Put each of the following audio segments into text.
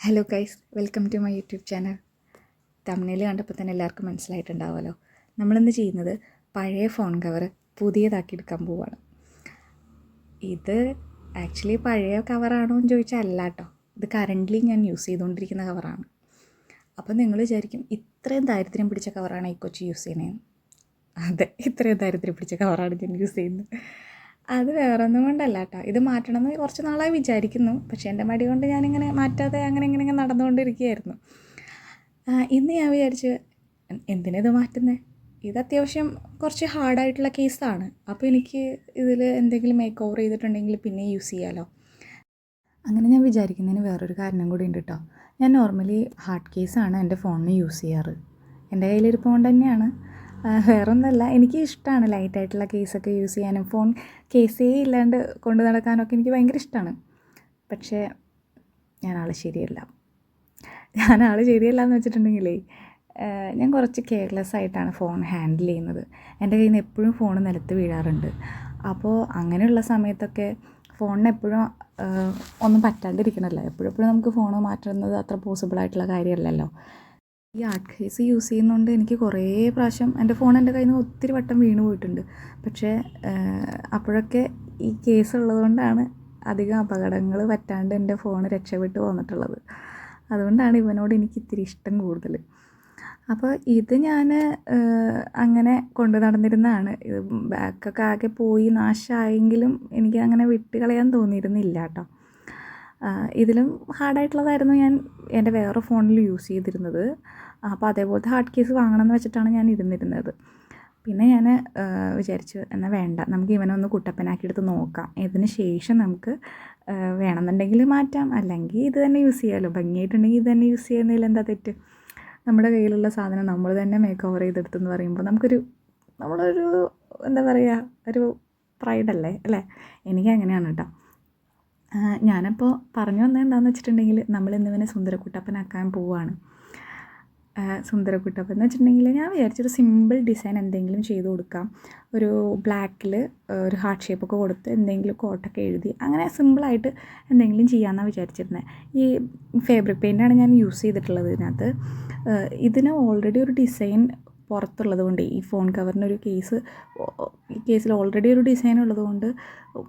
Hello guys, welcome to my YouTube channel. തമ്മിൽ കണ്ടപ്പോൾ തന്നെ എല്ലാവർക്കും മനസ്സിലായിട്ടുണ്ടാവുമല്ലോ. നമ്മളിന്ന് ചെയ്യുന്നത് പഴയ ഫോൺ കവർ പുതിയതാക്കി എടുക്കാൻ പോവുകയാണ്. ഇത് ആക്ച്വലി പഴയ കവറാണോ എന്ന് ചോദിച്ചാൽ അല്ല കേട്ടോ. ഇത് കറൻ്റ്ലി ഞാൻ യൂസ് ചെയ്തുകൊണ്ടിരിക്കുന്ന കവറാണ്. അപ്പോൾ നിങ്ങൾ വിചാരിക്കും ഇത്രയും ദാരിദ്ര്യം പിടിച്ച കവറാണ് ഈ കൊച്ചി യൂസ് ചെയ്യണേന്ന്. അതെ, ഇത്രയും ദാരിദ്ര്യം പിടിച്ച കവറാണ് ഞാൻ യൂസ് ചെയ്യുന്നത്. അത് വേറൊന്നും കൊണ്ടല്ല കേട്ടോ. ഇത് മാറ്റണമെന്ന് കുറച്ച് നാളായി വിചാരിക്കുന്നു. പക്ഷേ എൻ്റെ മടി കൊണ്ട് ഞാനിങ്ങനെ മാറ്റാതെ ഇങ്ങനെ നടന്നുകൊണ്ടിരിക്കുകയായിരുന്നു. ഇന്ന് ഞാൻ വിചാരിച്ചു എന്തിനത് മാറ്റുന്നത്, ഇത് അത്യാവശ്യം കുറച്ച് ഹാർഡായിട്ടുള്ള കേസാണ്. അപ്പോൾ എനിക്ക് ഇതിൽ എന്തെങ്കിലും മേക്ക് ഓവർ ചെയ്തിട്ടുണ്ടെങ്കിൽ പിന്നെ യൂസ് ചെയ്യാമല്ലോ. അങ്ങനെ ഞാൻ വിചാരിക്കുന്നതിന് വേറൊരു കാരണം കൂടി ഉണ്ട് കേട്ടോ. ഞാൻ നോർമലി ഹാർഡ് കേസാണ് എൻ്റെ ഫോണിന് യൂസ് ചെയ്യാറ്. എൻ്റെ കയ്യിലിരിപ്പ് കൊണ്ട് തന്നെയാണ്, വേറൊന്നുമല്ല. എനിക്ക് ഇഷ്ടമാണ് ലൈറ്റായിട്ടുള്ള കേസൊക്കെ യൂസ് ചെയ്യാനും ഫോൺ കേസേ ഇല്ലാണ്ട് കൊണ്ട് നടക്കാനൊക്കെ എനിക്ക് ഭയങ്കര ഇഷ്ടമാണ്. പക്ഷേ ഞാനാൾ ശരിയല്ല എന്ന് വെച്ചിട്ടുണ്ടെങ്കിലേ, ഞാൻ കുറച്ച് കെയർലെസ് ആയിട്ടാണ് ഫോൺ ഹാൻഡിൽ ചെയ്യുന്നത്. എൻ്റെ കയ്യിൽ നിന്ന് എപ്പോഴും ഫോൺ നിലത്ത് വീഴാറുണ്ട്. അപ്പോൾ അങ്ങനെയുള്ള സമയത്തൊക്കെ ഫോണിന് എപ്പോഴും ഒന്നും പറ്റാണ്ടിരിക്കണമല്ലോ. എപ്പോഴെപ്പോഴും നമുക്ക് ഫോൺ മാറ്റുന്നത് അത്ര പോസിബിളായിട്ടുള്ള കാര്യമല്ലല്ലോ. ഈ ആർട്ട് കേസ് യൂസ് ചെയ്യുന്നതുകൊണ്ട് എനിക്ക് കുറേ പ്രാവശ്യം എൻ്റെ ഫോൺ എൻ്റെ കയ്യിൽ നിന്ന് ഒത്തിരി വട്ടം വീണ് പോയിട്ടുണ്ട്. പക്ഷേ അപ്പോഴൊക്കെ ഈ കേസ് ഉള്ളതുകൊണ്ടാണ് അധികം അപകടങ്ങൾ പറ്റാണ്ട് എൻ്റെ ഫോൺ രക്ഷപ്പെട്ട് പോന്നിട്ടുള്ളത്. അതുകൊണ്ടാണ് ഇവനോട് എനിക്ക് ഇത്തിരി ഇഷ്ടം കൂടുതൽ. അപ്പോൾ ഇത് ഞാൻ അങ്ങനെ കൊണ്ടു നടന്നിരുന്നതാണ്. ഇത് ബാക്കൊക്കെ ആകെ പോയി നാശമായെങ്കിലും എനിക്ക് അങ്ങനെ വിട്ട് കളയാൻ തോന്നിയിരുന്നില്ല കേട്ടോ. ഇതിലും ഹാർഡായിട്ടുള്ളതായിരുന്നു ഞാൻ എൻ്റെ വേറെ ഫോണിൽ യൂസ് ചെയ്തിരുന്നത്. അപ്പോൾ അതേപോലത്തെ ഹാർഡ് കേസ് വാങ്ങണമെന്ന് വെച്ചിട്ടാണ് ഞാൻ ഇരുന്നിരുന്നത്. പിന്നെ ഞാൻ വിചാരിച്ചു എന്നാൽ വേണ്ട, നമുക്ക് ഇവനൊന്ന് കുട്ടപ്പനാക്കിയെടുത്ത് നോക്കാം. ഇതിന് ശേഷം നമുക്ക് വേണമെന്നുണ്ടെങ്കിൽ മാറ്റാം, അല്ലെങ്കിൽ ഇത് തന്നെ യൂസ് ചെയ്യാമല്ലോ. ഭംഗിയായിട്ടുണ്ടെങ്കിൽ ഇത് തന്നെ യൂസ് ചെയ്യുന്നതിൽ എന്താ തെറ്റ്. നമ്മുടെ കയ്യിലുള്ള സാധനം നമ്മൾ തന്നെ മേക്ക് ഓവർ ചെയ്തെടുത്തെന്ന് പറയുമ്പോൾ നമ്മളൊരു എന്താ പറയുക, ഒരു പ്രൈഡല്ലേ അല്ലേ. എനിക്കങ്ങനെയാണ് കേട്ടോ. ഞാനപ്പോൾ പറഞ്ഞു വന്നത് എന്താണെന്ന് വെച്ചിട്ടുണ്ടെങ്കിൽ, നമ്മളിന്നിവനെ സുന്ദരക്കുട്ടപ്പനാക്കാൻ പോവുകയാണ്. സുന്ദരക്കുട്ടപ്പൻ എന്ന് വെച്ചിട്ടുണ്ടെങ്കിൽ ഞാൻ വിചാരിച്ചൊരു സിമ്പിൾ ഡിസൈൻ എന്തെങ്കിലും ചെയ്ത് കൊടുക്കാം. ഒരു ബ്ലാക്കിൽ ഒരു ഹാർട്ട് ഷേപ്പൊക്കെ കൊടുത്ത് എന്തെങ്കിലും കോട്ടൊക്കെ എഴുതി അങ്ങനെ സിമ്പിളായിട്ട് എന്തെങ്കിലും ചെയ്യാമെന്നാണ് വിചാരിച്ചിരുന്നത്. ഈ ഫാബ്രിക് പെയിൻ്റാണ് ഞാൻ യൂസ് ചെയ്തിട്ടുള്ളത് ഇതിനകത്ത്. ഇതിന് ഓൾറെഡി ഒരു ഡിസൈൻ പുറത്തുള്ളത് കൊണ്ട്, ഈ ഫോൺ കവറിനൊരു ഈ കേസിൽ ഓൾറെഡി ഒരു ഡിസൈൻ ഉള്ളതുകൊണ്ട്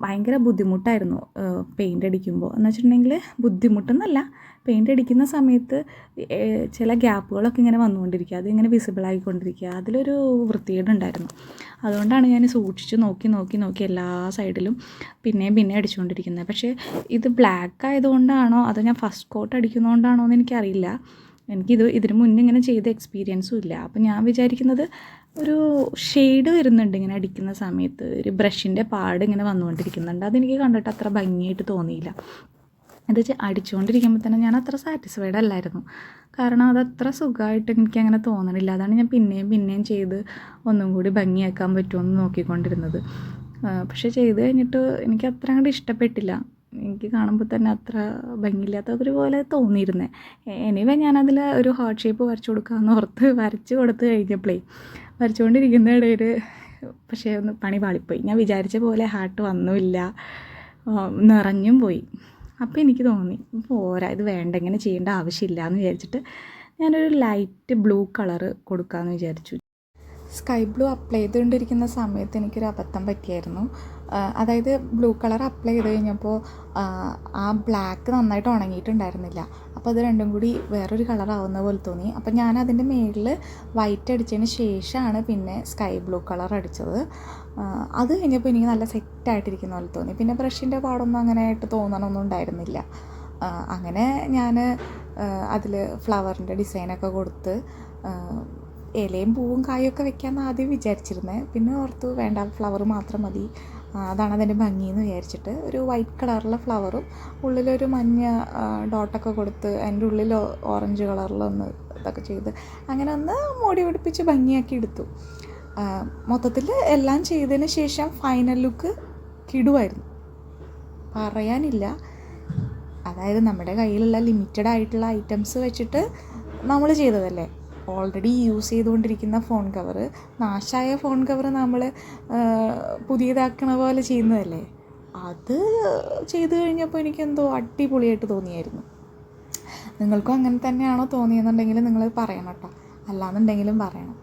ഭയങ്കര ബുദ്ധിമുട്ടായിരുന്നു പെയിൻ്റ് അടിക്കുമ്പോൾ. എന്ന് വെച്ചിട്ടുണ്ടെങ്കിൽ ബുദ്ധിമുട്ടെന്നല്ല, പെയിൻ്റ് അടിക്കുന്ന സമയത്ത് ചില ഗ്യാപ്പുകളൊക്കെ ഇങ്ങനെ വന്നുകൊണ്ടിരിക്കുക, അതിങ്ങനെ വിസിബിളായിക്കൊണ്ടിരിക്കുക. അതിലൊരു വൃത്തികേടുണ്ടായിരുന്നു. അതുകൊണ്ടാണ് ഞാൻ സൂക്ഷിച്ച് നോക്കി എല്ലാ സൈഡിലും പിന്നെ അടിച്ചുകൊണ്ടിരിക്കുന്നത്. പക്ഷേ ഇത് ബ്ലാക്ക് ആയതുകൊണ്ടാണോ അതോ ഞാൻ ഫസ്റ്റ് കോട്ട് അടിക്കുന്നതുകൊണ്ടാണോ എന്ന് എനിക്കറിയില്ല. ഇതിന് മുന്നേ ഇങ്ങനെ ചെയ്ത എക്സ്പീരിയൻസും ഇല്ല. അപ്പം ഞാൻ വിചാരിക്കുന്നത് ഒരു ഷെയ്ഡ് വരുന്നുണ്ട് ഇങ്ങനെ അടിക്കുന്ന സമയത്ത്, ഒരു ബ്രഷിൻ്റെ പാട് ഇങ്ങനെ വന്നുകൊണ്ടിരിക്കുന്നുണ്ട്. അതെനിക്ക് കണ്ടിട്ട് അത്ര ഭംഗിയായിട്ട് തോന്നിയില്ല. അത് അടിച്ചുകൊണ്ടിരിക്കുമ്പോൾ തന്നെ ഞാൻ അത്ര സാറ്റിസ്ഫൈഡ് അല്ലായിരുന്നു. കാരണം അതത്ര സുഖമായിട്ട് എനിക്കങ്ങനെ തോന്നണില്ല. അതാണ് ഞാൻ പിന്നെയും ചെയ്ത് ഒന്നും കൂടി ഭംഗിയാക്കാൻ പറ്റുമെന്ന് നോക്കിക്കൊണ്ടിരുന്നത്. പക്ഷേ ചെയ്ത് കഴിഞ്ഞിട്ട് എനിക്ക് അത്ര അങ്ങോട്ട് ഇഷ്ടപ്പെട്ടില്ല. എനിക്ക് കാണുമ്പോൾ തന്നെ അത്ര ഭംഗിയില്ലാത്തവർ പോലെ തോന്നിയിരുന്നത്. എനിവേ ഞാനതിൽ ഒരു ഹാർട്ട് ഷേപ്പ് വരച്ചു കൊടുക്കാമെന്ന് ഓർത്ത് വരച്ച് കൊടുത്ത് കഴിഞ്ഞപ്പോഴേ, വരച്ചുകൊണ്ടിരിക്കുന്ന ഇടയിൽ പക്ഷേ ഒന്ന് പണി പാളിപ്പോയി. ഞാൻ വിചാരിച്ച പോലെ ഹാർട്ട് വന്നുമില്ല, നിറഞ്ഞും പോയി. അപ്പോൾ എനിക്ക് തോന്നി പോരാ, ഇത് വേണ്ട, ഇങ്ങനെ ചെയ്യേണ്ട ആവശ്യമില്ല എന്ന് വിചാരിച്ചിട്ട് ഞാനൊരു ലൈറ്റ് ബ്ലൂ കളറ് കൊടുക്കാമെന്ന് വിചാരിച്ചു. സ്കൈ ബ്ലൂ അപ്ലൈ ചെയ്തുകൊണ്ടിരിക്കുന്ന സമയത്ത് എനിക്കൊരു അബദ്ധം പറ്റിയായിരുന്നു. അതായത് ബ്ലൂ കളർ അപ്ലൈ ചെയ്ത് കഴിഞ്ഞപ്പോൾ ആ ബ്ലാക്ക് നന്നായിട്ട് ഉണങ്ങിയിട്ടുണ്ടായിരുന്നില്ല. അപ്പോൾ അത് രണ്ടും കൂടി വേറൊരു കളറാവുന്ന പോലെ തോന്നി. അപ്പോൾ ഞാൻ അതിൻ്റെ മുകളിൽ വൈറ്റ് അടിച്ചതിന് ശേഷമാണ് പിന്നെ സ്കൈ ബ്ലൂ കളർ അടിച്ചത്. അത് കഴിഞ്ഞപ്പോൾ എനിക്ക് നല്ല സെറ്റായിട്ടിരിക്കുന്ന പോലെ തോന്നി. പിന്നെ ബ്രഷിൻ്റെ പാടൊന്നും അങ്ങനെ ആയിട്ട് തോന്നണമൊന്നും ഉണ്ടായിരുന്നില്ല. അങ്ങനെ ഞാൻ അതിൽ ഫ്ലവറിൻ്റെ ഡിസൈനൊക്കെ കൊടുത്ത് ഇലയും പൂവും കായൊക്കെ വെക്കാമെന്ന് ആദ്യം വിചാരിച്ചിരുന്നത്. പിന്നെ ഓർത്തു വേണ്ട, ഫ്ലവർ മാത്രം മതി, അതാണ് അതിൻ്റെ ഭംഗിയെന്ന് വിചാരിച്ചിട്ട് ഒരു വൈറ്റ് കളറിലെ ഫ്ലവറും ഉള്ളിലൊരു മഞ്ഞ ഡോട്ടൊക്കെ കൊടുത്ത് അതിൻ്റെ ഉള്ളിൽ ഓറഞ്ച് കളറിലൊന്ന് ഇതൊക്കെ ചെയ്ത് അങ്ങനെ ഒന്ന് മോടി പിടിപ്പിച്ച് ഭംഗിയാക്കി എടുത്തു. മൊത്തത്തിൽ എല്ലാം ചെയ്തതിന് ശേഷം ഫൈനൽ ലുക്ക് കിടുവായിരുന്നു, പറയാനില്ല. അതായത് നമ്മുടെ കയ്യിലുള്ള ലിമിറ്റഡ് ആയിട്ടുള്ള ഐറ്റംസ് വെച്ചിട്ട് നമ്മൾ ചെയ്തതല്ലേ. ഓൾറെഡി യൂസ് ചെയ്തുകൊണ്ടിരിക്കുന്ന ഫോൺ കവർ, നാശമായ ഫോൺ കവർ നമ്മൾ പുതിയതാക്കണ പോലെ ചെയ്യുന്നതല്ലേ. അത് ചെയ്ത് കഴിഞ്ഞപ്പോൾ എനിക്കെന്തോ അടിപൊളിയായിട്ട് തോന്നിയായിരുന്നു. നിങ്ങൾക്കും അങ്ങനെ തന്നെയാണോ തോന്നിയെന്നുണ്ടെങ്കിൽ നിങ്ങൾ പറയണം കേട്ടോ, അല്ലാന്നുണ്ടെങ്കിലും പറയണം.